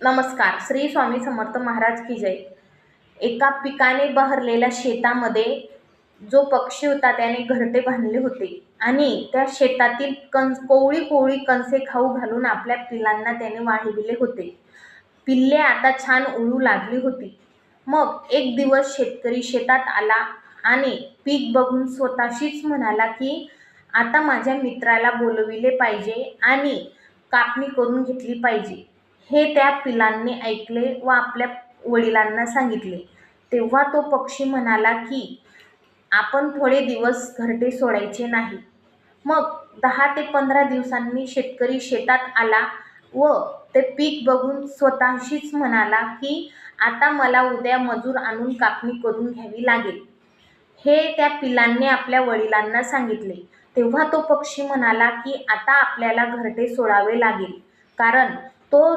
नमस्कार. श्री स्वामी समर्थ महाराज की जय. एका पिकाने बहरलेल्या शेतामध्ये जो पक्षी होता त्याने घरटे बांधले होते आणि त्या शेतातील कोवळी कोवळी कणसे खाऊ घालून आपल्या पिल्लांना त्याने वाढविले होते. पिल्ले आता छान उडू लागली होती. मग एक दिवस शेतकरी शेतात आला आणि पीक बघून स्वतःशीच म्हणाला की आता माझ्या मित्राला बोलविले पाहिजे आणि कापणी करून घेतली पाहिजे. हे त्या पिलांनी ऐकले व आपल्या वडिलांना सांगितले. तेव्हा तो पक्षी म्हणाला की आपण थोडे दिवस घरटे सोडायचे नाही. मग 10 ते 15 दिवसांनी शेतकरी शेतात आला व ते पीक बघून स्वतःशीच म्हणाला की आता मला उद्या मजूर आणून कापणी करून घ्यावी लागेल. हे त्या पिलांनी आपल्या वडिलांना सांगितले. तेव्हा तो पक्षी म्हणाला की आता आपल्याला घरटे सोडावे लागेल, कारण तो